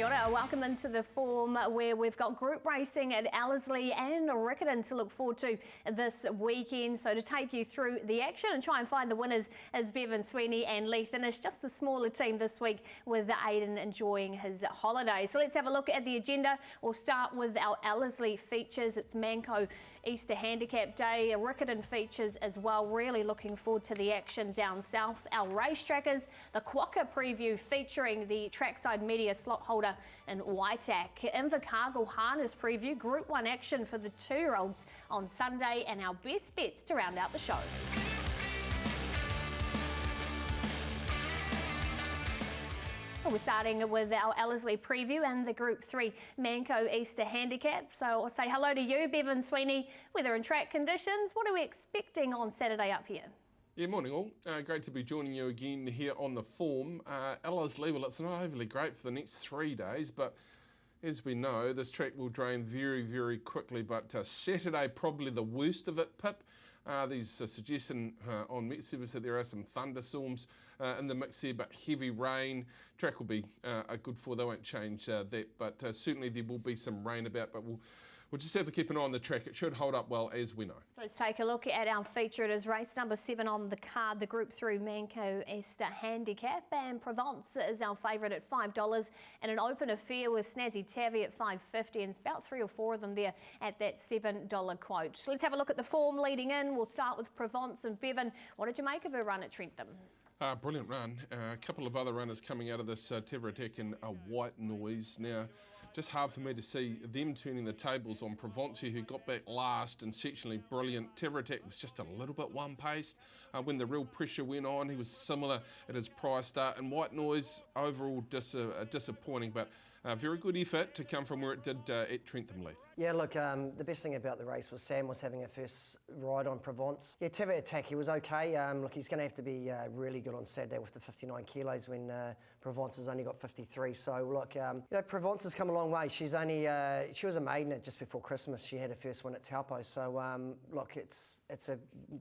Kia ora. Welcome into the form where we've got group racing at Ellerslie and Riccarton to look forward to this weekend. So to take you through the action and try and find the winners is Bevan Sweeney and Lee Thinnish, just the smaller team this week with Aidan enjoying his holiday. So let's have a look at the agenda. We'll start with our Ellerslie features. It's Manco Easter Handicap Day. Riccarton features as well. Really looking forward to the action down south. Our race trackers, the Quokka preview featuring the trackside media slot holder in Waitak. Invercargill harness preview, Group 1 action for the 2-year-olds on Sunday, and our best bets to round out the show. We're starting with our Ellerslie preview and the Group 3 Manco Easter Handicap. So I'll say hello to you, Bevan Sweeney. Weather and track conditions, what are we expecting on Saturday up here? Yeah, morning all. Great to be joining you again here on the form. Ellerslie, well, it's not overly great for the next 3 days, but as we know, this track will drain very, very quickly. But Saturday, probably the worst of it, Pip. There's suggestion on Met Service that there are some thunderstorms in the mix there, but heavy rain. Track will be good for, they won't change that, but certainly there will be some rain about, but we'll just have to keep an eye on the track. It should hold up well, as we know. So let's take a look at our feature. It is race number 7 on the card, the Group 3 Manco Easter Handicap. And Provence is our favourite at $5, and an open affair with Snazzy Tavi at $5.50, and about 3 or 4 of them there at that $7 quote. So let's have a look at the form leading in. We'll start with Provence. And Bevan, what did you make of her run at Trentham? Brilliant run. A couple of other runners coming out of this Teveratek and White Noise. Now, just hard for me to see them turning the tables on Provence, who got back last and sectionally brilliant. Teveratek was just a little bit one-paced. When the real pressure went on, he was similar at his prior start. And White Noise, overall disappointing, but very good effort to come from where it did at Trentham Leaf. Yeah, look, the best thing about the race was Sam was having a first ride on Provence. Yeah, Teveratek, he was okay. Look, he's going to have to be really good on Saturday with the 59 kilos when Provence has only got 53. So, look, you know, Provence has come a long way. She's only, she was a maiden at just before Christmas. She had her first win at Taupo. So, look, it's a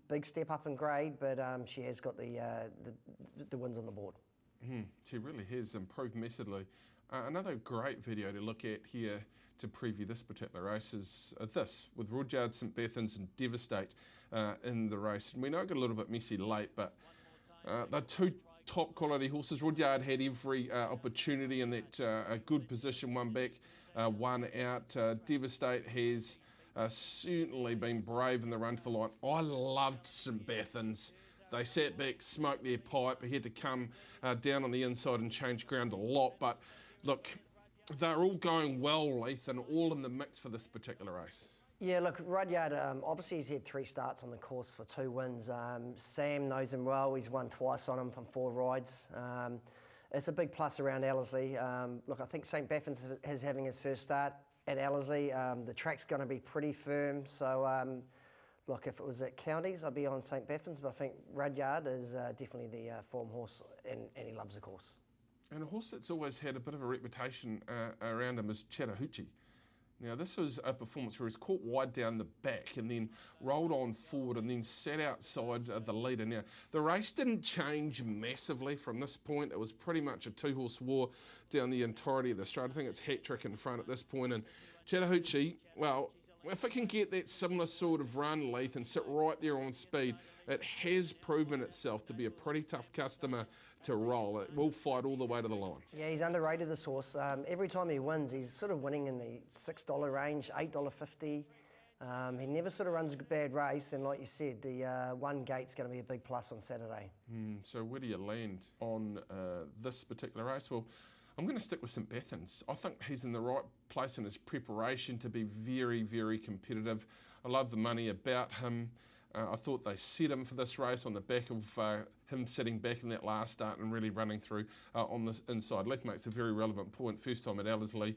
big step up in grade, but she has got the wins on the board. She really has improved massively. Another great video to look at here to preview this particular race is this, with Rudyard, St Bethans and Devastate in the race. And we know it got a little bit messy late, but they're two top quality horses. Rudyard had every opportunity in that a good position, one back, one out. Devastate has certainly been brave in the run to the line. I loved St Bethans. They sat back, smoked their pipe. He had to come down on the inside and change ground a lot. But look, they're all going well, Leith, and all in the mix for this particular race. Yeah, look, Rudyard, obviously he's had 3 starts on the course for 2 wins. Sam knows him well. He's won twice on him from 4 rides. It's a big plus around Ellerslie. Look, I think St Bethans is having his first start at Ellerslie. The track's going to be pretty firm. So, look, if it was at Counties, I'd be on St Bethans, but I think Rudyard is definitely the form horse, and he loves the course. And a horse that's always had a bit of a reputation around him is Chattahoochee. Now, this was a performance where he's caught wide down the back and then rolled on forward and then sat outside the leader. Now, the race didn't change massively from this point. It was pretty much a 2-horse war down the entirety of the straight. I think it's hat-trick in front at this point. And Chattahoochee, well, if it can get that similar sort of run, Leith, and sit right there on speed, it has proven itself to be a pretty tough customer to roll. It will fight all the way to the line. Yeah, he's underrated, this horse. Every time he wins, he's sort of winning in the $6 range, $8.50. He never sort of runs a bad race, and like you said, the one gate's going to be a big plus on Saturday. So where do you land on this particular race? Well, I'm going to stick with St Bethans. I think he's in the right place in his preparation to be very, very competitive. I love the money about him. I thought they set him for this race on the back of him sitting back in that last start and really running through on this inside. Leith makes a very relevant point, first time at Ellerslie.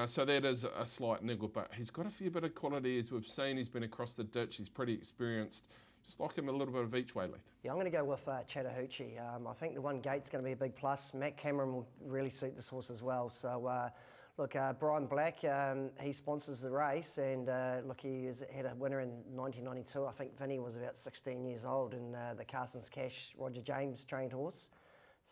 So that is a slight niggle, but he's got a fair bit of quality, as we've seen. He's been across the ditch. He's pretty experienced. Just like him a little bit of each way, Leith. Yeah, I'm going to go with Chattahoochee. I think the one gate's going to be a big plus. Matt Cameron will really suit this horse as well. So, look, Brian Black, he sponsors the race, and look, he had a winner in 1992. I think Vinny was about 16 years old, and the Carson's Cash, Roger James trained horse.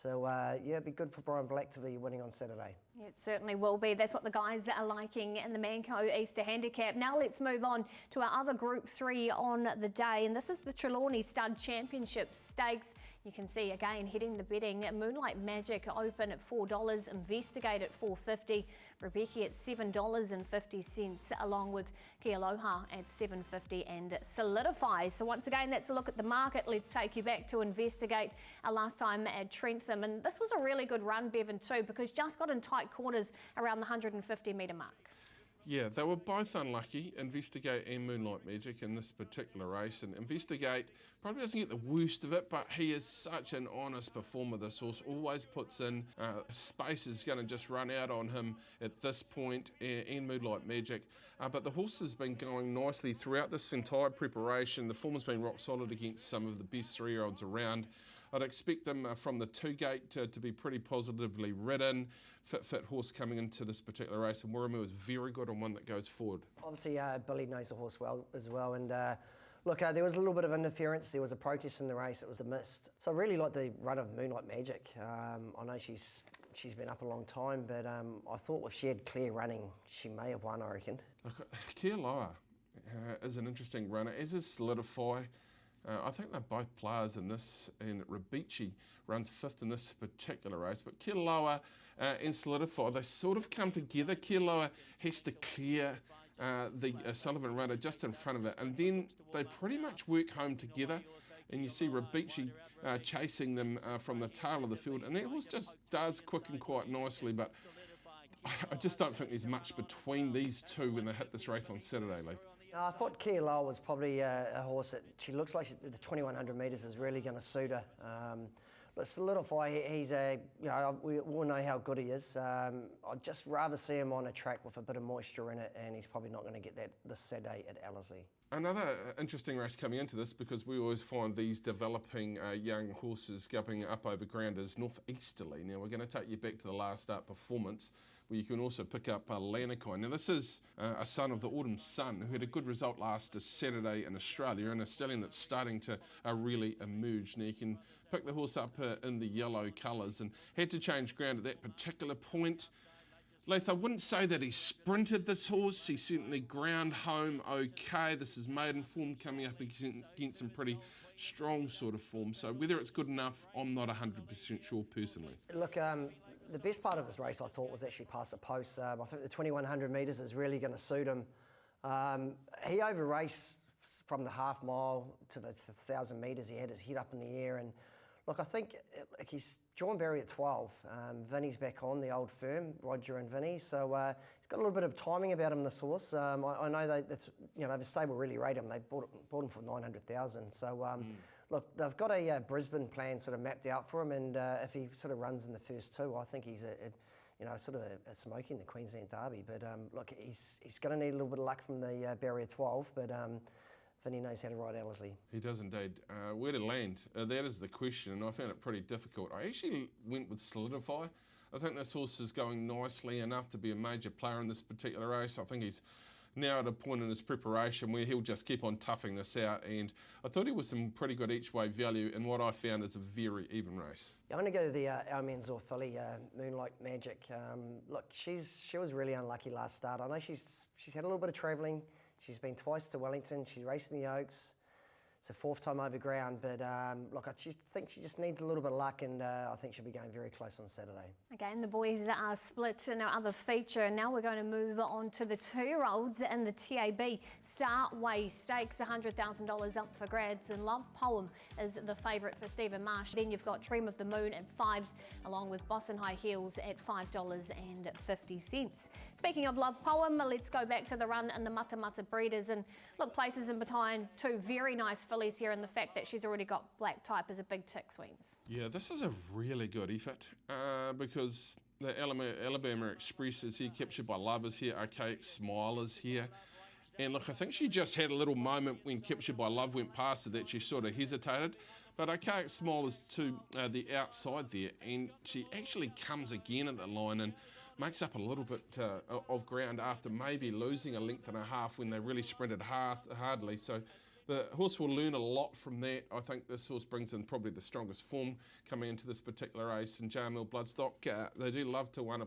So yeah, it'd be good for Brian Black to be winning on Saturday. Yeah, it certainly will be. That's what the guys are liking in the Manco Easter Handicap. Now let's move on to our other Group 3 on the day, and this is the Trelawney Stud Championship Stakes. You can see again heading the betting, Moonlight Magic open at $4, Investigate at $4.50, Rebecca at $7.50, along with Kealoha at $7.50 and Solidify. So once again, that's a look at the market. Let's take you back to Investigate last time at Trentham, and this was a really good run, Bevan, too, because just got in tight corners around the 150 metre mark. Yeah, they were both unlucky, Investigate and Moonlight Magic, in this particular race. And Investigate probably doesn't get the worst of it, but he is such an honest performer, this horse. Always puts in, space is going to just run out on him at this point, and Moonlight Magic. But the horse has been going nicely throughout this entire preparation. The form has been rock solid against some of the best 3-year-olds around. I'd expect them from the 2-gate to be pretty positively ridden. Fit horse coming into this particular race, and Wiramu is very good on one that goes forward. Obviously, Billy knows the horse well as well, and look, there was a little bit of interference. There was a protest in the race. It was a missed. So I really like the run of Moonlight Magic. I know she's been up a long time, but I thought if she had clear running, she may have won, I reckon. Kealoha is an interesting runner, as is Solidify. I think they're both players in this, and Rebecca runs 5th in this particular race. But Kealoha and Solidify, they sort of come together. Kealoha has to clear the Sullivan runner just in front of it, and then they pretty much work home together. And you see Rebecca chasing them from the tail of the field, and that horse just does quicken quite nicely, but I just don't think there's much between these two when they hit this race on Saturday, Leith. I thought Kealoha was probably a horse that she looks like the 2100 metres is really going to suit her. But Solidify, he's we all know how good he is. I'd just rather see him on a track with a bit of moisture in it, and he's probably not going to get that this Saturday at Ellerslie. Another interesting race coming into this, because we always find these developing young horses going up over ground, is Northeasterly. Now we're going to take you back to the last start performance, where you can also pick up Lanakai. Now this is a son of the Autumn Sun, who had a good result last Saturday in Australia, and a stallion that's starting to really emerge. Now you can pick the horse up in the yellow colours, and had to change ground at that particular point. Leith, I wouldn't say that he sprinted this horse. He certainly ground home okay. This is maiden form coming up against some pretty strong sort of form. So whether it's good enough, I'm not 100% sure personally. Look, the best part of this race, I thought, was actually past the post. I think the 2100 metres is really going to suit him. He over-raced from the half mile to the 1,000 metres. He had his head up in the air, and look, I think he's John Barry at 12. Vinny's back on, the old firm, Roger and Vinny. So he's got a little bit of timing about him, this horse. I know that's the stable really rate him. They bought him for 900,000. So look, they've got a Brisbane plan sort of mapped out for him, and if he sort of runs in the first 2, I think he's sort of a smoky in the Queensland Derby. But look, he's going to need a little bit of luck from the barrier 12. But Vinny knows how to ride Ellerslie. He does indeed. Where to land? That is the question, and I found it pretty difficult. I actually went with Solidify. I think this horse is going nicely enough to be a major player in this particular race. I think he's now at a point in his preparation where he'll just keep on toughing this out, and I thought he was some pretty good each way value in what I found is a very even race. I'm going to go to the Our Manzor filly, Moonlight Magic. Look, she was really unlucky last start. I know she's had a little bit of travelling. She's been twice to Wellington. She's raced in the Oaks. It's her 4th time over ground, but look, I think she just needs a little bit of luck, and I think she'll be going very close on Saturday. Again, the boys are split in our other feature, and now we're going to move on to the 2-year-olds in the TAB Starway Stakes. $100,000 up for grabs, and Love Poem is the favourite for Stephen Marsh. Then you've got Dream of the Moon at 5s, along with Boss and High Heels at $5.50. Speaking of Love Poem, let's go back to the run in the Mata Mata Breeders, and look, places in between 2 very nice fillies here, and the fact that she's already got black type is a big tick, Sweens. Yeah, this is a really good effort because the Alabama Express is here, Captured by Love is here, Archaic Smile is here. And look, I think she just had a little moment when Captured by Love went past her that she sort of hesitated. But Archaic Smile is to the outside there, and she actually comes again at the line and makes up a little bit of ground after maybe losing a length and a half when they really sprinted hardly. So the horse will learn a lot from that. I think this horse brings in probably the strongest form coming into this particular race. And JML Bloodstock, they do love to win a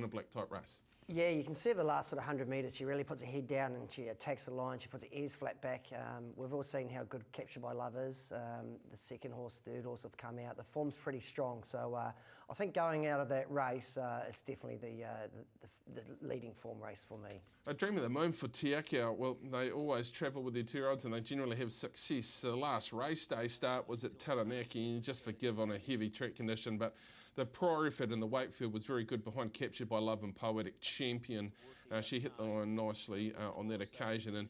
black type race. Yeah, you can see the last sort of 100 metres, she really puts her head down and she attacks the line, she puts her ears flat back. We've all seen how good Capture by Love is. The second horse, third horse have come out. The form's pretty strong, so I think going out of that race, it's definitely the leading form race for me. A dream of the moon for Te Akau. Well, they always travel with their 2-year-olds and they generally have success. The last race day start was at Taranaki, and you just forgive on a heavy track condition, but the prior effort in the weight field was very good behind Captured by Love and Poetic Champion. She hit the line nicely on that occasion, and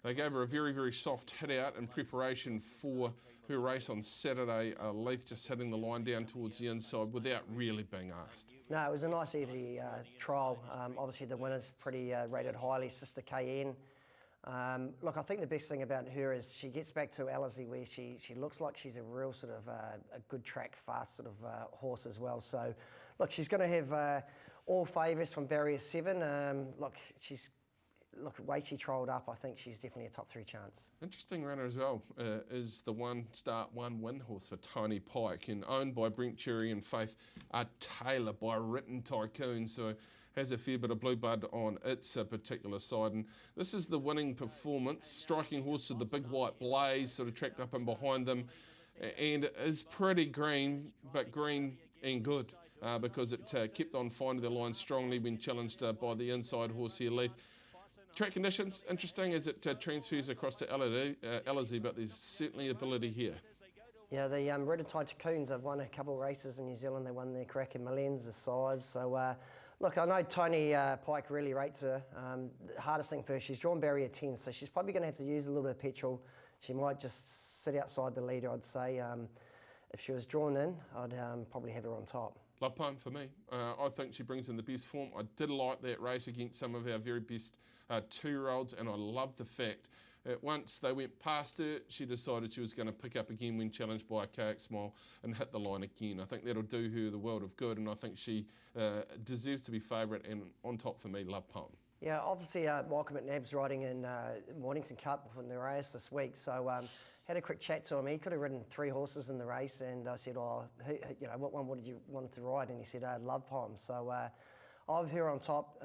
they gave her a very, very soft hit out in preparation for her race on Saturday. Leith just hitting the line down towards the inside without really being asked. No, it was a nice easy trial. Obviously the winner's pretty rated highly, Sister KN. Look, I think the best thing about her is she gets back to Ellerslie where she looks like she's a real sort of a good track, fast sort of horse as well. So, look, she's going to have all favours from barrier 7. Look, the way she trialled up, I think she's definitely a top 3 chance. Interesting runner as well is the one start, one win horse for Tony Pike, and owned by Brent Cherry and Faith Taylor by Written Tycoon. So has a fair bit of blue blood on its particular side. And this is the winning performance. Striking horse with the big white blaze sort of tracked up and behind them, and is pretty green, but green and good because it kept on finding the line strongly when challenged by the inside horse here, Leith. Track conditions, interesting as it transfers across to Ellerslie, but there's certainly ability here. Yeah, the Written Tycoons have won a couple of races in New Zealand. They won their crack in Millen's, the size. So, look, I know Tony Pike really rates her. The hardest thing for her, she's drawn barrier 10, so she's probably going to have to use a little bit of petrol. She might just sit outside the leader, I'd say. If she was drawn in, I'd probably have her on top. Love Poem for me. I think she brings in the best form. I did like that race against some of our very best 2-year-olds, and I love the fact that once they went past her, she decided she was going to pick up again when challenged by a kayak smile and hit the line again. I think that'll do her the world of good, and I think she deserves to be favourite, and on top for me, Love Poem. Yeah, obviously Michael McNabb's riding in Mornington Cup in the race this week, so had a quick chat to him. He could have ridden 3 horses in the race, and I said, what one would you want to ride? And he said, Love Poem. So I've her on top.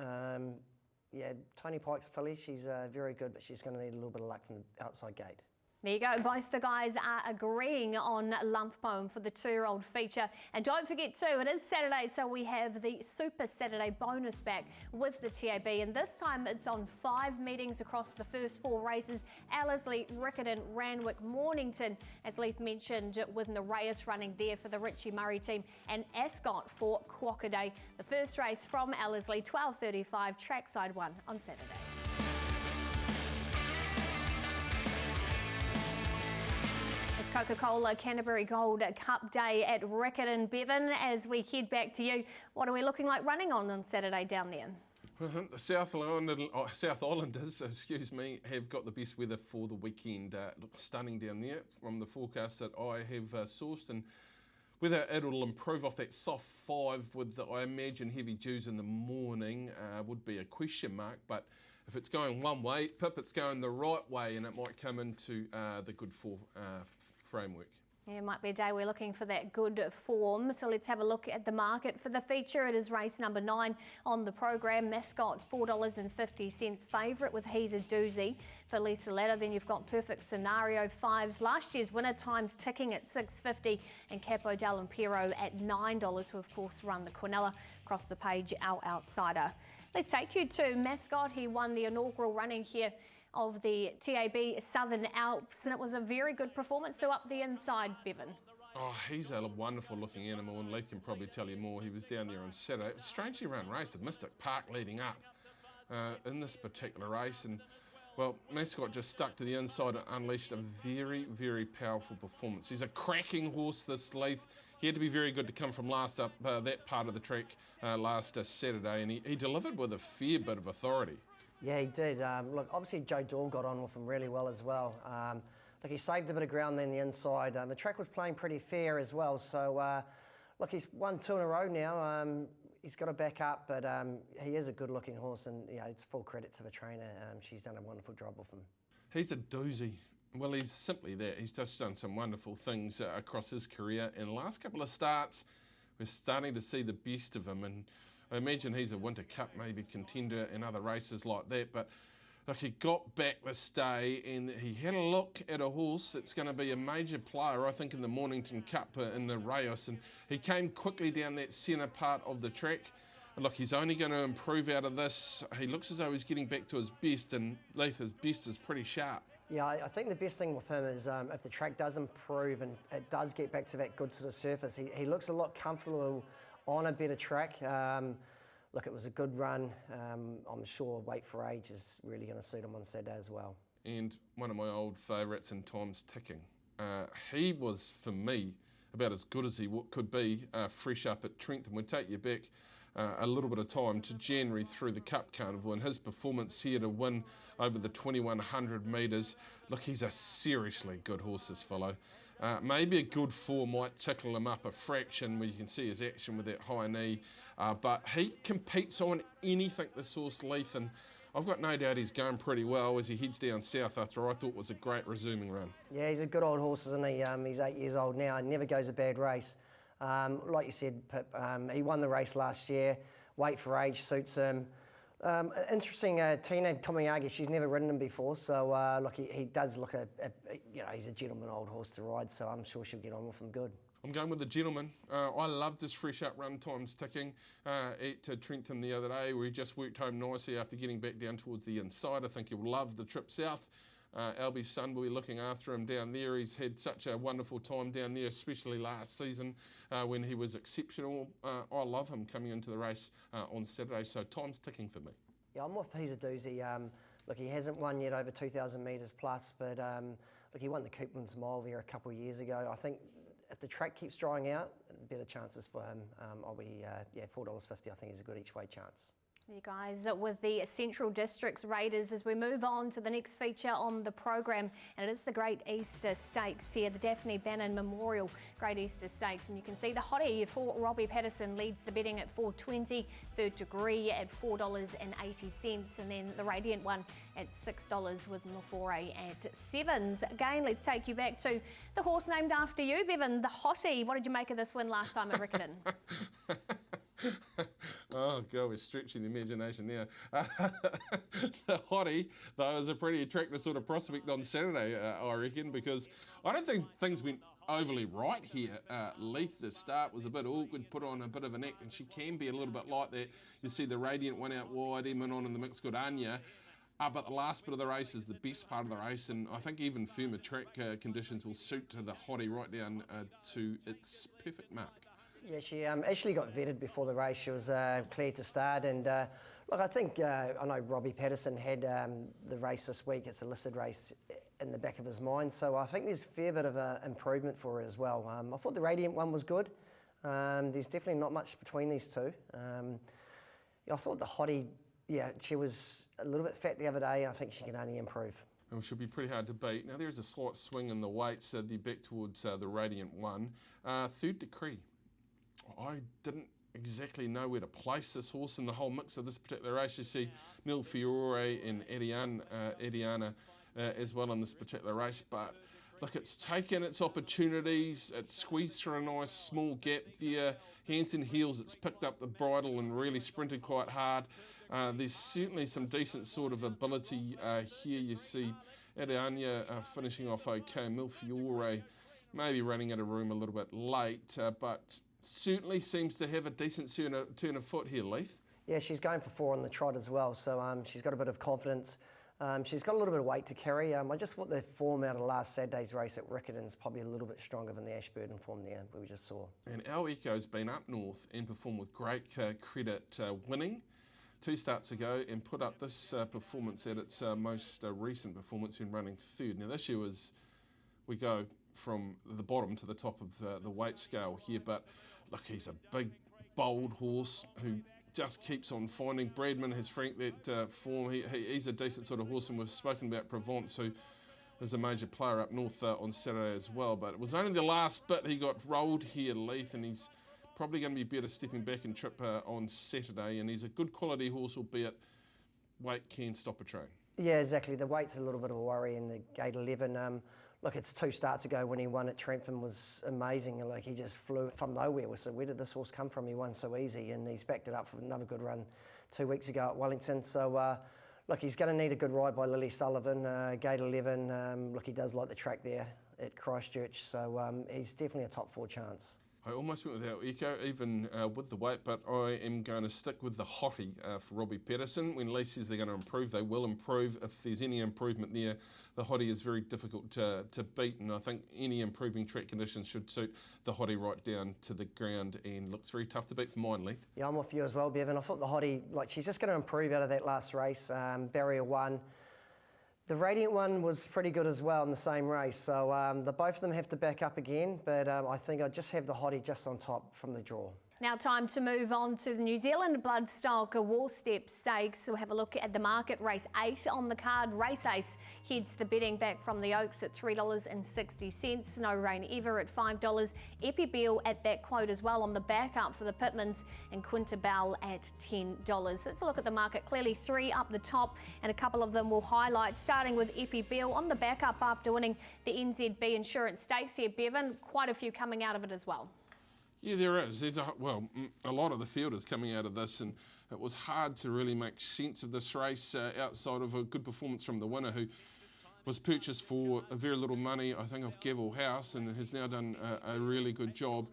Yeah, Tony Pike's filly, she's very good, but she's going to need a little bit of luck from the outside gate. There you go. Both the guys are agreeing on Love Poem for the 2-year-old feature. And don't forget too, it is Saturday, so we have the Super Saturday bonus back with the TAB. And this time it's on 5 meetings across the first 4 races. Ellerslie, Riccarton, Randwick, Mornington, as Leith mentioned, with Nereus running there for the Richie Murray team, and Ascot for Quokka Day. The first race from Ellerslie, 12:35, trackside 1 on Saturday. Coca-Cola Canterbury Gold Cup Day at Riccarton. Bevan, as we head back to you, what are we looking like running on Saturday down there? The South Islanders, have got the best weather for the weekend. Looks stunning down there from the forecast that I have sourced, and whether it'll improve off that soft 5 with, I imagine, heavy dews in the morning would be a question mark, but if it's going one way, Pip, it's going the right way, and it might come into the good 4 framework. Yeah, it might be a day we're looking for that good form. So let's have a look at the market for the feature. It is race number 9 on the program. Mascot, $4.50 favourite with He's a Doozy for Lisa Ladder. Then you've got Perfect Scenario 5s. Last year's winner times ticking at $6.50, and Capo Dell'Impero at $9, who of course run the Quinella. Across the page, our outsider. Let's take you to Mascot. He won the inaugural running here of the TAB Southern Alps, and it was a very good performance. So up the inside, Bevan. Oh, he's a wonderful looking animal, and Leith can probably tell you more. He was down there on Saturday. It was a strangely run race at Mystic Park leading up in this particular race, and well, Mascot just stuck to the inside and unleashed a very, very powerful performance. He's a cracking horse, this Leith. He had to be very good to come from last up that part of the track last Saturday, and he delivered with a fair bit of authority. Yeah, he did. Look, obviously Joe Dahl got on with him really well as well. Look, he saved a bit of ground there in the inside. The track was playing pretty fair as well. So, look, he's won 2 in a row now. He's got to back up, but he is a good-looking horse, and it's full credit to the trainer. She's done a wonderful job with him. He's a doozy. Well, he's simply that. He's just done some wonderful things across his career. In the last couple of starts, we're starting to see the best of him. And I imagine he's a Winter Cup maybe contender in other races like that. But look, he got back this day and he had a look at a horse that's going to be a major player, I think, in the Mornington Cup in the Rayos. And he came quickly down that centre part of the track. And look, he's only going to improve out of this. He looks as though he's getting back to his best, and Leith, his best is pretty sharp. Yeah, I think the best thing with him is if the track does improve and it does get back to that good sort of surface, he looks a lot comfortable on a better track. Look, it was a good run. I'm sure Wait for Age is really going to suit him on Saturday as well. And one of my old favourites in Time's Ticking. He was, for me, about as good as he could be fresh up at Trentham. We'd take you back a little bit of time to January through the Cup Carnival, and his performance here to win over the 2100 metres. Look, he's a seriously good horse, this fellow. Maybe a good 4 might tickle him up a fraction where you can see his action with that high knee, but he competes on anything, this horse Leith, and I've got no doubt he's going pretty well as he heads down south after I thought was a great resuming run. Yeah, he's a good old horse, isn't he? He's 8 years old now and never goes a bad race. Like you said, Pip, he won the race last year. Wait for Age suits him. Interesting, Tina Komiagi, she's never ridden him before, so look, he does look he's a gentleman old horse to ride, so I'm sure she'll get on with him good. I'm going with the gentleman. I loved his fresh up run, Time's Ticking, at Trentham the other day, where he just worked home nicely after getting back down towards the inside. I think he'll love the trip south. Albie's son will be looking after him down there. He's had such a wonderful time down there, especially last season when he was exceptional. I love him coming into the race on Saturday, so Time's Ticking for me. Yeah, I'm with He's a Doozy. Look, he hasn't won yet over 2,000 metres plus, but look, he won the Cooplands Mile there a couple of years ago. I think if the track keeps drying out, better chances for him. I'll be, $4.50, I think is a good each way chance. You guys, with the Central Districts Raiders as we move on to the next feature on the program, and it is the Great Easter Stakes here, the Daphne Bannon Memorial Great Easter Stakes, and you can see the hottie for Robbie Patterson leads the betting at $4.20, Third Degree at $4.80, and then the Radiant one at $6 with Mafore at $7s. Again, let's take you back to the horse named after you, Bevan, the hottie. What did you make of this win last time at Riccarton? Oh, God, we're stretching the imagination now. The hottie, though, is a pretty attractive sort of prospect on Saturday, I reckon, because I don't think things went overly right here. Leith, the start was a bit awkward, put on a bit of an act, and she can be a little bit like that. You see the Radiant one out wide, Eamon on in the mix, good Anya. But the last bit of the race is the best part of the race, and I think even firmer track conditions will suit to the hottie right down to its perfect mark. Yeah, she actually got vetted before the race. She was cleared to start, and look, I think I know Robbie Patterson had the race this week. It's a listed race in the back of his mind, so I think there's a fair bit of improvement for her as well. I thought the Radiant one was good. There's definitely not much between these two. I thought the hottie, yeah, she was a little bit fat the other day. I think she can only improve. It should be pretty hard to beat. Now, there is a slight swing in the weights, the back towards the Radiant one. Third Decree. I didn't exactly know where to place this horse in the whole mix of this particular race. You see Nil Fiore and Ediana as well in this particular race, but look, it's taken its opportunities. It's squeezed through a nice small gap there. Hands and heels, it's picked up the bridle and really sprinted quite hard. There's certainly some decent sort of ability here. You see Ediana finishing off okay. Nil Fiore maybe running out of room a little bit late, but certainly seems to have a decent turn of foot here, Leith. Yeah, she's going for 4 on the trot as well, so she's got a bit of confidence. She's got a little bit of weight to carry. I just thought the form out of last Saturday's race at Riccarton's probably a little bit stronger than the Ashburton form there, we just saw. And our Echo's been up north and performed with great credit, winning 2 starts ago and put up this performance at its most recent performance in running third. Now this year we go from the bottom to the top of the weight scale here, but look, he's a big, bold horse who just keeps on finding. Bradman has franked that form. He's a decent sort of horse, and we've spoken about Provence, who is a major player up north on Saturday as well. But it was only the last bit he got rolled here, Leith, and he's probably going to be better stepping back and trip on Saturday. And he's a good quality horse, albeit weight can stop a train. Yeah, exactly. The weight's a little bit of a worry in the gate 11. Look, it's 2 starts ago when he won at Trentham was amazing. Like, he just flew from nowhere. So where did this horse come from? He won so easy, and he's backed it up for another good run 2 weeks ago at Wellington. So, look, he's going to need a good ride by Lily Sullivan, gate 11. Look, he does like the track there at Christchurch, so he's definitely a top 4 chance. I almost went with our Echo, even with the weight, but I am going to stick with the Hottie for Robbie Patterson. When Lee says they're going to improve, they will improve. If there's any improvement there, the Hottie is very difficult to beat, and I think any improving track conditions should suit the Hottie right down to the ground, and looks very tough to beat for mine, Lee. Yeah, I'm with you as well, Bevan. I thought the Hottie, like, she's just going to improve out of that last race. Barrier 1. The Radiant one was pretty good as well in the same race, so both of them have to back up again, but I think I just have the Hottie just on top from the draw. Now time to move on to the New Zealand Bloodstock War Step Stakes. We'll have a look at the market. Race 8 on the card. Race Ace heads the betting back from the Oaks at $3.60. No Rain Ever at $5. Epibeal at that quote as well on the back up for the Pitmans, and Quintabel at $10. Let's look at the market. Clearly 3 up the top, and a couple of them will highlight, starting with Epibeal on the back up after winning the NZB Insurance Stakes here, Bevan. Quite a few coming out of it as well. Yeah, there is. There's a lot of the field is coming out of this, and it was hard to really make sense of this race outside of a good performance from the winner, who was purchased for a very little money, I think, off Gavel House, and has now done a really good job.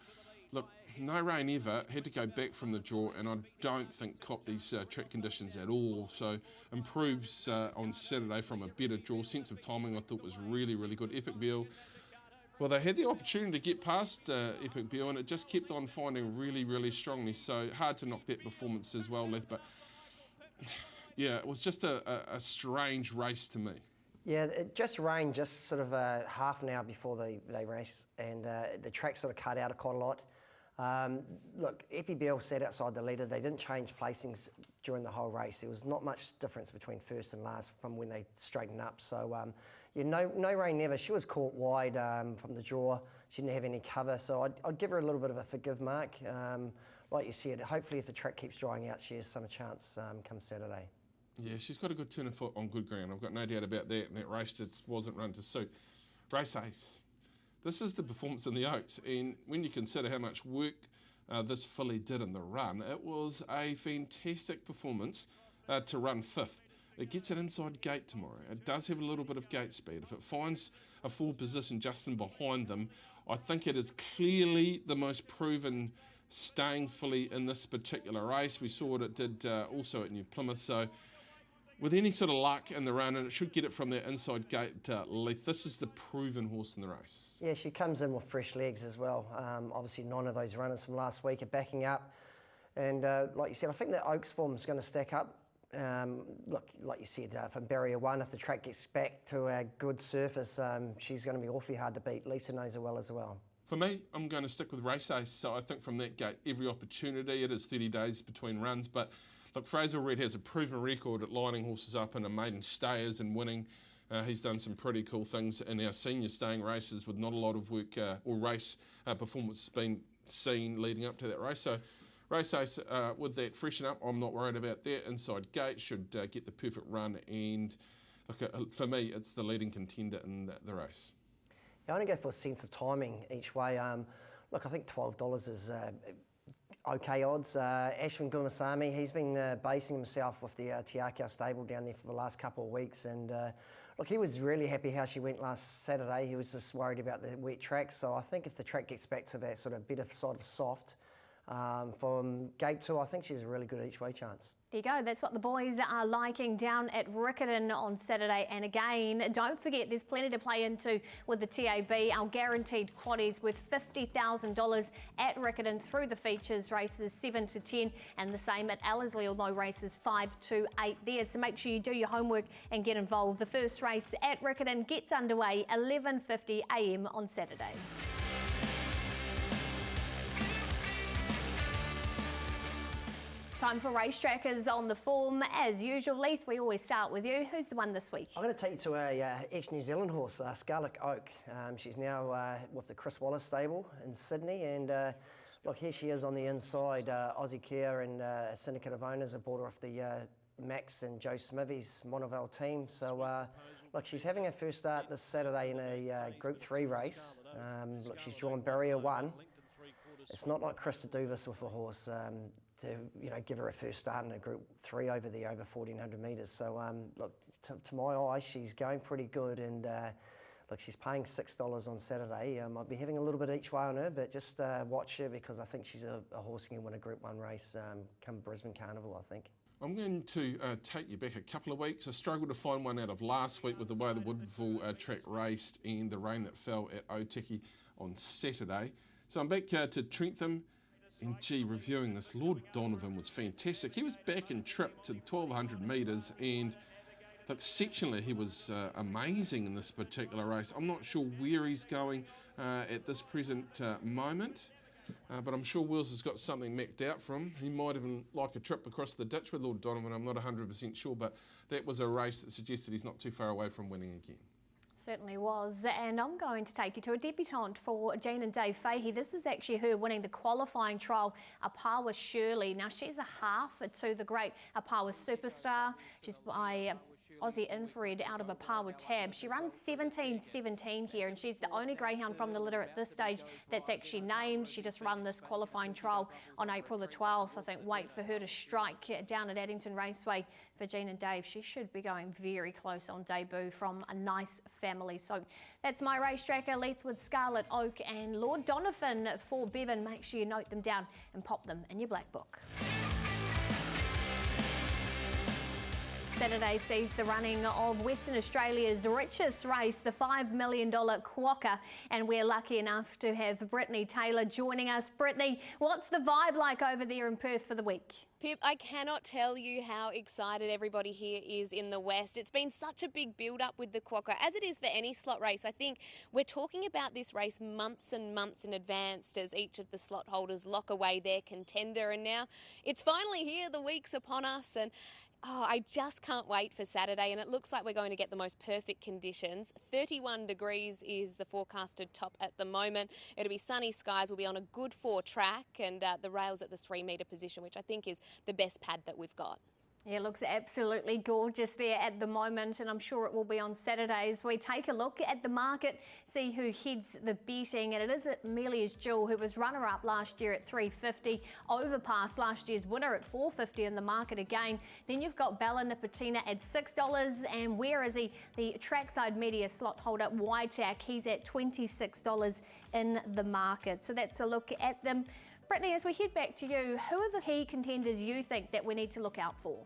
Look, No Rain Ever had to go back from the draw, and I don't think copped these track conditions at all. So improves on Saturday from a better draw. Sense of timing I thought was really, really good. Epic Beal. Well, they had the opportunity to get past Epic Beal, and it just kept on finding really, really strongly. So hard to knock that performance as well, Leth. But yeah, it was just a strange race to me. Yeah, it just rained just sort of half an hour before they race, and the track sort of cut out quite a lot. Look, Epibeal sat outside the leader. They didn't change placings during the whole race. There was not much difference between first and last from when they straightened up. So, yeah, no Rain Never. She was caught wide from the draw. She didn't have any cover. So I'd give her a little bit of a forgive mark. Like you said, hopefully if the track keeps drying out, she has some chance come Saturday. Yeah, she's got a good turn of foot on good ground. I've got no doubt about that. And that race just wasn't run to suit. Race Ace. This is the performance in the Oaks, and when you consider how much work this filly did in the run, it was a fantastic performance to run 5th. It gets an inside gate tomorrow. It does have a little bit of gate speed. If it finds a full position just in behind them, I think it is clearly the most proven staying filly in this particular race. We saw what it did also at New Plymouth, so with any sort of luck in the run, and it should get it from that inside gate Leith, this is the proven horse in the race. Yeah, she comes in with fresh legs as well. Obviously, 9 of those runners from last week are backing up. And like you said, I think the Oaks form is going to stack up. Look, like you said, from Barrier 1, if the track gets back to a good surface, she's going to be awfully hard to beat. Lisa knows her well as well. For me, I'm going to stick with Race Ace. So I think from that gate, every opportunity. It is 30 days between runs, but look, Fraser Reid has a proven record at lining horses up in a maiden stayers and winning. He's done some pretty cool things in our senior staying races with not a lot of work or race performance been seen leading up to that race. So Race Ace, with that freshen up, I'm not worried about that. Inside gate should get the perfect run, and look, for me, it's the leading contender in the race. Yeah, I only go for a sense of timing each way. Look, I think $12 is okay odds. Ashwin Gumasamy, he's been basing himself with the Tiakau stable down there for the last couple of weeks, and look, he was really happy how she went last Saturday. He was just worried about the wet track, so I think if the track gets back to that sort of better side of soft, from gate 2, I think she's a really good each way chance. There you go. That's what the boys are liking down at Riccarton on Saturday. And again, don't forget, there's plenty to play into with the TAB. Our guaranteed quaddies with $50,000 at Riccarton through the features races 7 to 10, and the same at Ellerslie, although races 5 to 8 there. So make sure you do your homework and get involved. The first race at Riccarton gets underway 11:50 a.m. on Saturday. Time for race trackers on the form. As usual, Leith, we always start with you. Who's the one this week? I'm going to take you to a ex-New Zealand horse, Scarlet Oak. She's now with the Chris Wallace stable in Sydney, and look, here she is on the inside. Aussie Care and a syndicate of owners have bought her off the Max and Joe Smithy's Monavale team. So look, she's having her first start this Saturday in a Group 3 race. Look, she's drawn barrier 1. It's not like Krista Duvis with a horse to give her a first start in a Group 3 over there, over 1,400 metres. So look, to my eye, she's going pretty good, and look, she's paying $6 on Saturday. I'll be having a little bit each way on her, but just watch her because I think she's a horse who can win a Group 1 race come Brisbane Carnival, I think. I'm going to take you back a couple of weeks. I struggled to find one out of last week with the way the Woodville track raced and the rain that fell at Otiki on Saturday. So I'm back to Trentham, and gee, reviewing this, Lord Donovan was fantastic. He was back in trip to 1,200 metres, and look, sectionally he was amazing in this particular race. I'm not sure where he's going at this present moment, but I'm sure Wills has got something mapped out for him. He might even like a trip across the ditch with Lord Donovan. I'm not 100% sure, but that was a race that suggested he's not too far away from winning again. Certainly was, and I'm going to take you to a debutante for Jean and Dave Fahey. This is actually her winning the qualifying trial, Apawa Shirley. Now, she's a half to the great Apawa Superstar. She's by Aussie Infrared out of Apawa Tab. She runs 17.17 here, and she's the only greyhound from the litter at this stage that's actually named. She just ran this qualifying trial on April the 12th. I think wait for her to strike down at Addington Raceway for Jean and Dave. She should be going very close on debut from a nice family. So that's my racetracker, Leithwood, Scarlet Oak and Lord Donovan for Bevan. Make sure you note them down and pop them in your black book. Saturday sees the running of Western Australia's richest race, the $5 million Quokka, and we're lucky enough to have Brittany Taylor joining us. Brittany, what's the vibe like over there in Perth for the week? Pip, I cannot tell you how excited everybody here is in the West. It's been such a big build-up with the Quokka, as it is for any slot race. I think we're talking about this race months and months in advance as each of the slot holders lock away their contender, and now it's finally here. The week's upon us, and I just can't wait for Saturday, and it looks like we're going to get the most perfect conditions. 31 degrees is the forecasted top at the moment. It'll be sunny skies. We'll be on a good 4 track, and the rails at the 3 metre position, which I think is the best pad that we've got. Yeah, it looks absolutely gorgeous there at the moment, and I'm sure it will be on Saturdays. We take a look at the market, see who heads the betting, and it is Amelia's Jewel, who was runner-up last year at $3.50, overpassed last year's winner at $4.50 in the market again. Then you've got Bella Nipotina at $6, and where is he? The Trackside Media slot holder, Waitac, he's at $26 in the market. So that's a look at them. Brittany, as we head back to you, who are the key contenders you think that we need to look out for?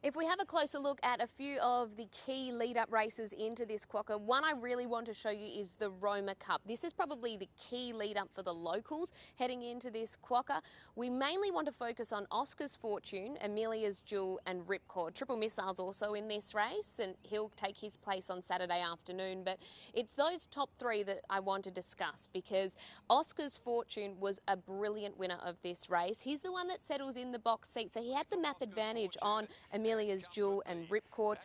If we have a closer look at a few of the key lead-up races into this Quokka, one I really want to show you is the Roma Cup. This is probably the key lead-up for the locals heading into this Quokka. We mainly want to focus on Oscar's Fortune, Amelia's Jewel and Ripcord. Triple Missile's also in this race, and he'll take his place on Saturday afternoon. But it's those top 3 that I want to discuss, because Oscar's Fortune was a brilliant winner of this race. He's the one that settles in the box seat, so he had the map advantage on Amelia's Jewel and Ripcord.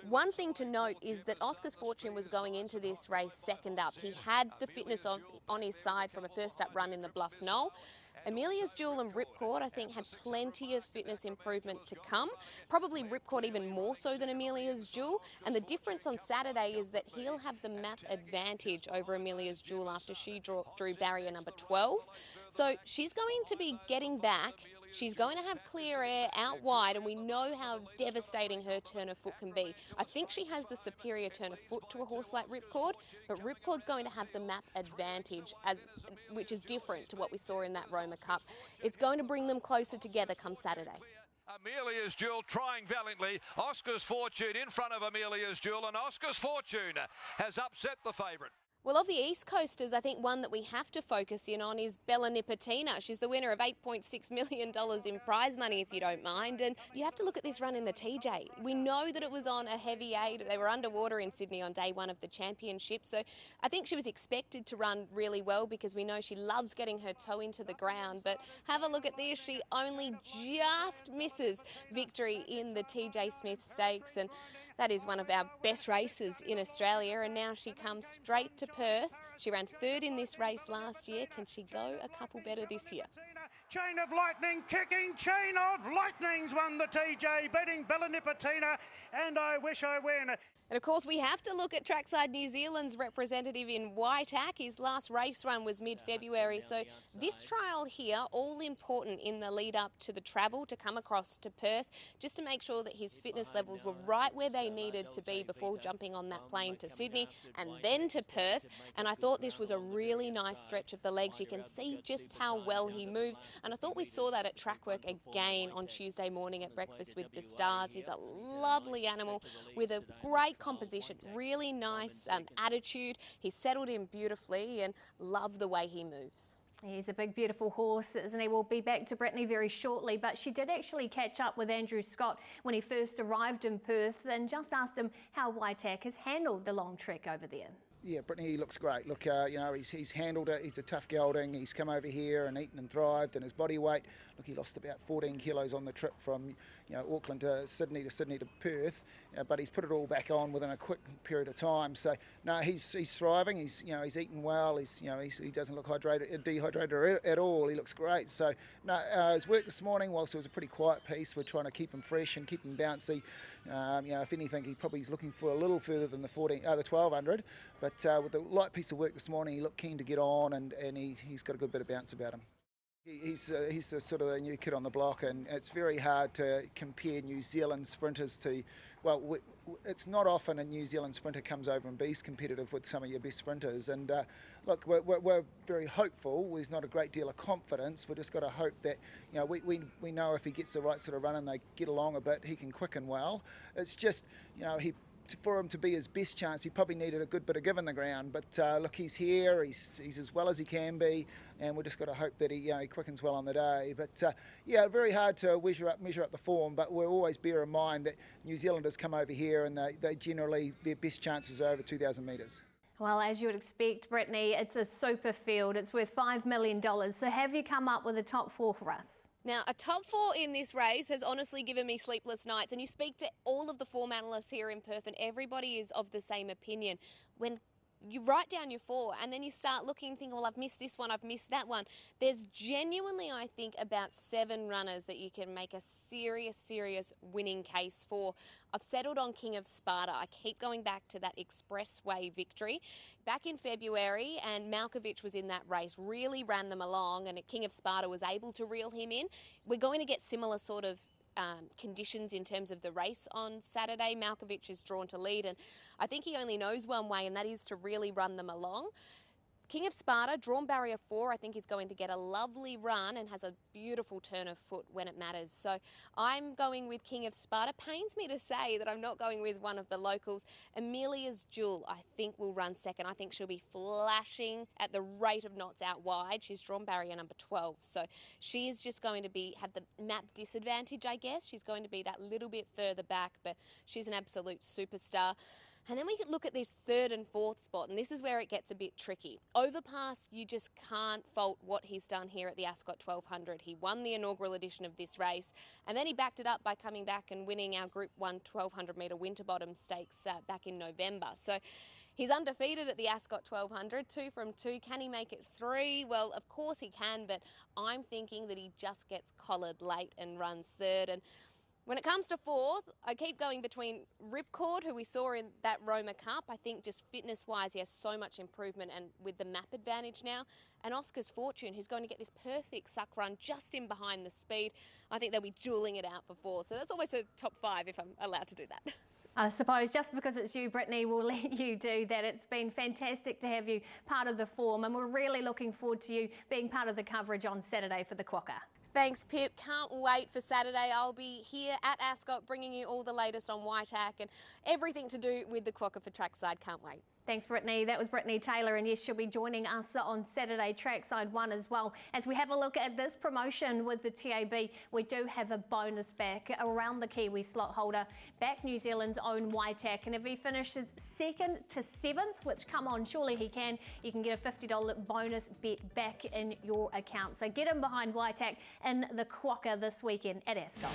One thing to note is that Oscar's Fortune was going into this race second up. He had the fitness on his side from a first up run in the Bluff Knoll. Amelia's Jewel and Ripcord, I think, had plenty of fitness improvement to come. Probably Ripcord even more so than Amelia's Jewel. And the difference on Saturday is that he'll have the map advantage over Amelia's Jewel after she drew barrier number 12. So she's going to be getting back. She's going to have clear air out wide, and we know how devastating her turn of foot can be. I think she has the superior turn of foot to a horse like Ripcord, but Ripcord's going to have the map advantage, which is different to what we saw in that Roma Cup. It's going to bring them closer together come Saturday. Amelia's Jewel trying valiantly. Oscar's Fortune in front of Amelia's Jewel, and Oscar's Fortune has upset the favourite. Well, of the East Coasters, I think one that we have to focus in on is Bella Nipotina. She's the winner of $8.6 million in prize money, if you don't mind. And you have to look at this run in the TJ. We know that it was on a heavy aid. They were underwater in Sydney on day 1 of the championship. So I think she was expected to run really well, because we know she loves getting her toe into the ground. But have a look at this. She only just misses victory in the TJ Smith Stakes. And that is one of our best races in Australia, and now she comes straight to Perth. She ran 3rd in this race last year. Can she go a couple better this year? Chain of Lightning kicking. Chain of Lightning's won the TJ, beating Bella Nipotina, and I Wish I Win. And of course, we have to look at Trackside New Zealand's representative in Waitak. His last race run was mid-February, so this trial here, all important in the lead up to the travel to come across to Perth, just to make sure that his fitness levels were right where they needed to be before jumping on that plane to Sydney and then to Perth. And I thought this was a really nice stretch of the legs. You can see just how well he moves, and I thought we saw that at track work again on Tuesday morning at Breakfast with the Stars. He's a lovely animal with a great composition, really nice attitude. He's settled in beautifully and love the way he moves. He's a big, beautiful horse, isn't he? We'll be back to Brittany very shortly, but she did actually catch up with Andrew Scott when he first arrived in Perth and just asked him how Waitak has handled the long trek over there. Yeah, Brittany looks great. Look, you know, he's handled it. He's a tough gelding. He's come over here and eaten and thrived, and his body weight. Look, he lost about 14 kilos on the trip from, you know, Auckland to Sydney to Perth, but he's put it all back on within a quick period of time. So no, he's thriving. He's eaten well. He doesn't look dehydrated at all. He looks great. So no, his work this morning, whilst it was a pretty quiet piece, we're trying to keep him fresh and keep him bouncy. You know, if anything, he probably is looking for a little further than the 1200. But with the light piece of work this morning, he looked keen to get on, and he's got a good bit of bounce about him. He's a sort of a new kid on the block, and it's very hard to compare New Zealand sprinters to, well, it's not often a New Zealand sprinter comes over and be's competitive with some of your best sprinters. And look, we're very hopeful. There's not a great deal of confidence. We've just got to hope that, you know, we know if he gets the right sort of run and they get along a bit, he can quicken well. It's just, you know, for him to be his best chance, he probably needed a good bit of give in the ground. But look, he's here. He's as well as he can be, and we just got to hope that he quickens well on the day. But yeah, very hard to measure up the form. But we'll always bear in mind that New Zealanders come over here, and they generally their best chances are over 2,000 metres. Well, as you would expect, Brittany, it's a super field. It's worth $5 million. So have you come up with a top four for us? Now, a top four in this race has honestly given me sleepless nights, and you speak to all of the form analysts here in Perth and everybody is of the same opinion. When you write down your four and then you start looking and think, well, I've missed this one, I've missed that one. There's genuinely, I think, about 7 runners that you can make a serious winning case for. I've settled on King of Sparta. I keep going back to that expressway victory back in February, and Malkovich was in that race, really ran them along, and King of Sparta was able to reel him in. We're going to get similar sort of conditions in terms of the race on Saturday. Malkovich is drawn to lead, and I think he only knows one way, and that is to really run them along. King of Sparta, drawn barrier 4, I think is going to get a lovely run and has a beautiful turn of foot when it matters. So I'm going with King of Sparta. Pains me to say that I'm not going with one of the locals. Amelia's Jewel, I think, will run second. I think she'll be flashing at the rate of knots out wide. She's drawn barrier number 12. So she is just going to have the map disadvantage, I guess. She's going to be that little bit further back, but she's an absolute superstar. And then we could look at this 3rd and 4th spot, and this is where it gets a bit tricky. Overpass, you just can't fault what he's done here at the Ascot 1200. He won the inaugural edition of this race, and then he backed it up by coming back and winning our Group 1 1200 metre Winterbottom Stakes back in November. So he's undefeated at the Ascot 1200, 2 from 2. Can he make it 3? Well, of course he can, but I'm thinking that he just gets collared late and runs 3rd. And when it comes to 4th, I keep going between Ripcord, who we saw in that Roma Cup. I think just fitness-wise, he has so much improvement, and with the map advantage now, and Oscar's Fortune, who's going to get this perfect suck run just in behind the speed. I think they'll be duelling it out for 4th. So that's almost a top 5 if I'm allowed to do that. I suppose just because it's you, Brittany, we'll let you do that. It's been fantastic to have you part of the form, and we're really looking forward to you being part of the coverage on Saturday for the Quokka. Thanks, Pip. Can't wait for Saturday. I'll be here at Ascot bringing you all the latest on Waitak and everything to do with the Quokka for Trackside. Can't wait. Thanks, Brittany. That was Brittany Taylor, and yes, she'll be joining us on Saturday, Trackside 1 as well. As we have a look at this promotion with the TAB, we do have a bonus back around the Kiwi slot holder, back New Zealand's own Waitak, and if he finishes 2nd to 7th, which, come on, surely he can, you can get a $50 bonus bet back in your account. So get him behind Waitak in the Quokka this weekend at Ascot.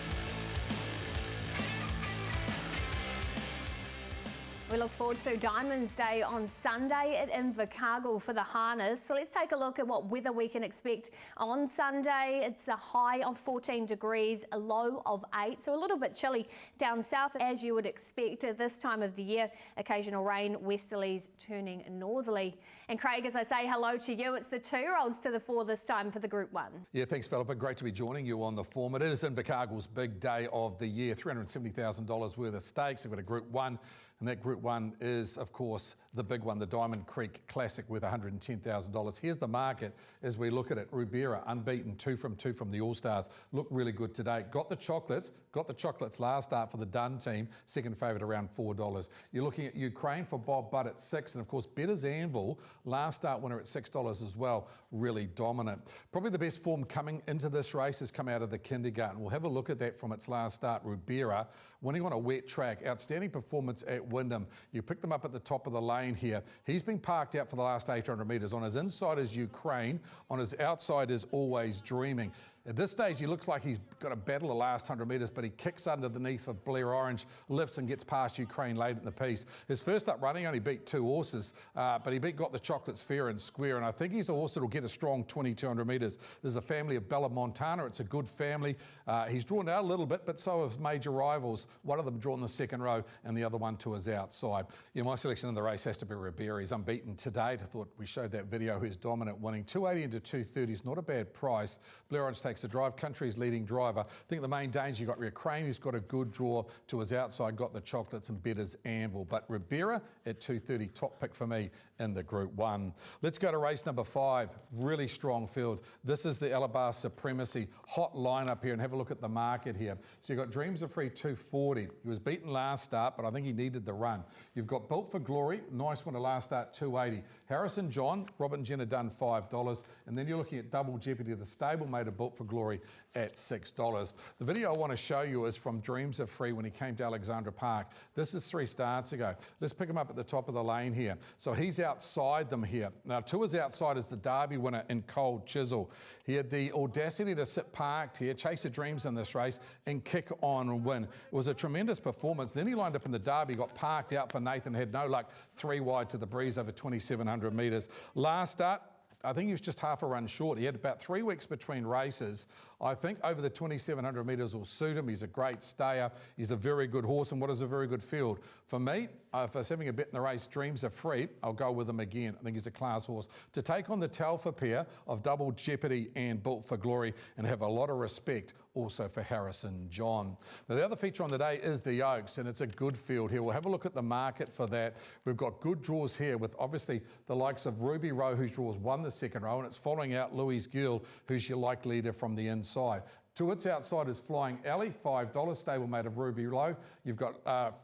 We look forward to Diamonds Day on Sunday at Invercargill for the harness. So let's take a look at what weather we can expect on Sunday. It's a high of 14 degrees, a low of 8, so a little bit chilly down south as you would expect at this time of the year. Occasional rain, westerlies turning northerly. And Craig, as I say hello to you, it's the 2-year-olds to the fore this time for the Group 1. Yeah, thanks, Philippa. Great to be joining you on the form. It is Invercargill's big day of the year, $370,000 worth of stakes. They've got a Group 1. And that Group 1 is, of course, the big one, the Diamond Creek Classic worth $110,000. Here's the market as we look at it. Rubera, unbeaten, 2 from 2 from the All-Stars. Look really good today. Got the chocolates last start for the Dunn team. Second favourite around $4. You're looking at Ukraine for Bob Butt at 6. And, of course, Better's Anvil, last start winner at $6 as well. Really dominant. Probably the best form coming into this race has come out of the kindergarten. We'll have a look at that from its last start. Rubera, winning on a wet track. Outstanding performance at Wyndham. You pick them up at the top of the lane here. He's been parked out for the last 800 metres. On his inside is Ukraine. On his outside is Always Dreaming. At this stage, he looks like he's got to battle the last 100 metres, but he kicks underneath of Blair Orange, lifts and gets past Ukraine late in the piece. His first up running only beat 2 horses, but he Got the Chocolates fair and square, and I think he's a horse that will get a strong 2,200 metres. There's a family of Bella Montana. It's a good family. He's drawn out a little bit, but so have major rivals. One of them drawn in the second row and the other one to his outside. Yeah, my selection in the race has to be Ribera. He's unbeaten today. I thought we showed that video. He's dominant, winning 280 into 230 is not a bad price. Blair Orange takes the drive. Country's leading driver. I think the main danger, you got Ukraine, who's got a good draw to his outside, got the Chocolates and Better's Anvil. But Ribera at 230, top pick for me in the Group 1. Let's go to race number 5. Really strong field. This is the Alabar Supremacy. Hot lineup here, and have a look at the market here. So you've got Dreams of Free 240. He was beaten last start, but I think he needed the run. You've got Built for Glory, nice one to last start, 280. Harrison John, Robin Jenner Dunn, $5. And then you're looking at Double Jeopardy, the stablemate of Built for Glory at $6. The video I want to show you is from Dreams of Free when he came to Alexandra Park. This is 3 starts ago. Let's pick him up at the top of the lane here. So he's outside them here. Now, to his outside is the Derby winner in Cold Chisel. He had the audacity to sit parked here, chase the dreams in this race and kick on and win. It was a tremendous performance. Then he lined up in the Derby, got parked out for Nathan, had no luck, 3 wide to the breeze over 2,700 metres. Last start, I think he was just half a run short. He had about 3 weeks between races. I think over the 2,700 metres will suit him. He's a great stayer. He's a very good horse, and what is a very good field. For me, if I was having a bet in the race, Dreams Are Free, I'll go with him again. I think he's a class horse. To take on the Telfer pair of Double Jeopardy and Built for Glory, and have a lot of respect also for Harrison John. Now, the other feature on the day is the Oaks, and it's a good field here. We'll have a look at the market for that. We've got good draws here with obviously the likes of Ruby Rowe, whose draws won the second row, and it's following out Louise Gill, who's your like leader from the inside. To its outside is Flying Alley, $5, stablemate of Ruby Low. You've got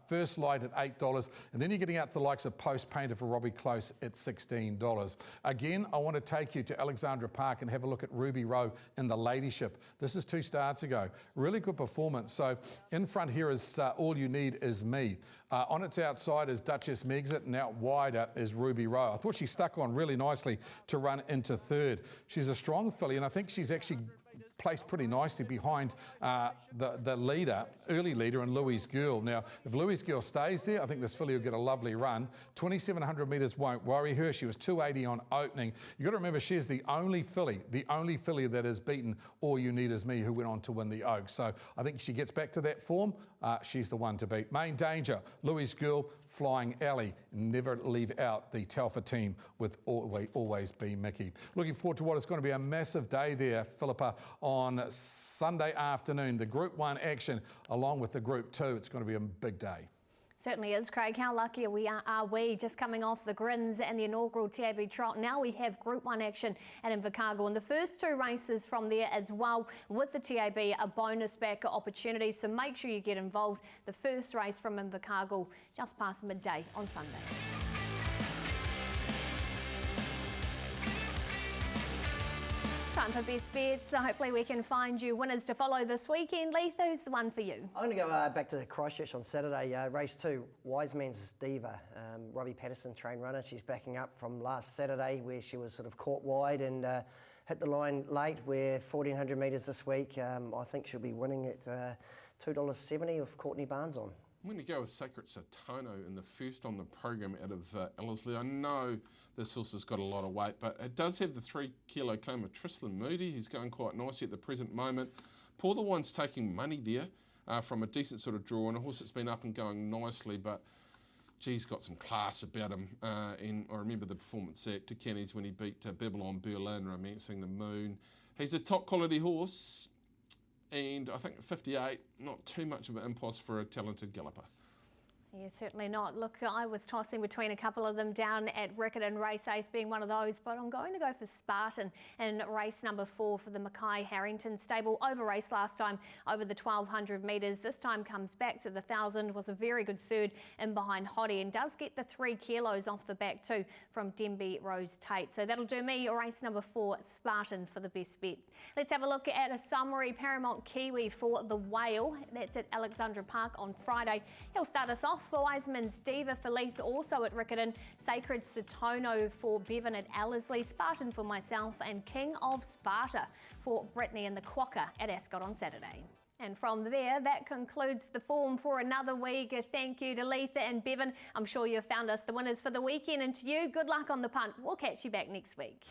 First Light at $8, and then you're getting out to the likes of Post Painter for Robbie Close at $16. Again, I want to take you to Alexandra Park and have a look at Ruby Rowe in the Ladyship. This is 2 starts ago. Really good performance. So in front here is All You Need Is Me. On its outside is Duchess Megxit, and out wider is Ruby Rowe. I thought she stuck on really nicely to run into third. She's a strong filly, and I think she's actually placed pretty nicely behind the leader, early leader, and Louise Gill. Now, if Louise Gill stays there, I think this filly will get a lovely run. 2,700 metres won't worry her. She was 280 on opening. You've got to remember, she's the only filly that has beaten All You Need Is Me, who went on to win the Oaks. So I think she gets back to that form. She's the one to beat. Main danger, Louise Gill, Flying Alley. Never leave out the Telfer team with Always Be Mickey. Looking forward to what is going to be a massive day there, Philippa, on Sunday afternoon. The Group 1 action along with the Group 2. It's going to be a big day. Certainly is, Craig. How lucky are we just coming off the Grins and the inaugural TAB Trot. Now we have Group 1 action at Invercargill, and the first 2 races from there as well with the TAB a bonus back opportunity. So make sure you get involved. The first race from Invercargill just past midday on Sunday. Time for best bets. Hopefully we can find you winners to follow this weekend. Leith, who's the one for you? I'm going to go back to Christchurch on Saturday. Race 2, Wise Man's Diva. Robbie Patterson, train runner. She's backing up from last Saturday where she was sort of caught wide and hit the line late. We're 1,400 metres this week. I think she'll be winning at $2.70 with Courtney Barnes on. I'm going to go with Sacred Satono in the first on the program out of Ellerslie. I know this horse has got a lot of weight, but it does have the 3 kilo claim of Tristan Moody. He's going quite nicely at the present moment. Pour the One's taking money there from a decent sort of draw, and a horse that's been up and going nicely, but geez, got some class about him. And I remember the performance at Kenny's when he beat Babylon Berlin, Romancing the Moon. He's a top quality horse, and I think 58, not too much of an impulse for a talented galloper. Yeah, certainly not. Look, I was tossing between a couple of them down at Riccarton, Race Ace being one of those, but I'm going to go for Spartan in race number 4 for the Mackay Harrington stable. Over race last time over the 1200 metres. This time comes back to the 1000, was a very good third in behind Hottie, and does get the 3 kilos off the back too from Denby Rose Tate. So that'll do me race number 4, Spartan for the best bet. Let's have a look at a summary. Paramount Kiwi for the Whale. That's at Alexandra Park on Friday. He'll start us off for Wiseman's Diva for Leith, also at Riccarton. Sacred Satono for Bevan at Ellerslie. Spartan for myself, and King of Sparta for Brittany and the Quokka at Ascot on Saturday. And from there, that concludes the form for another week. A thank you to Letha and Bevan. I'm sure you've found us the winners for the weekend, and to you, good luck on the punt. We'll catch you back next week.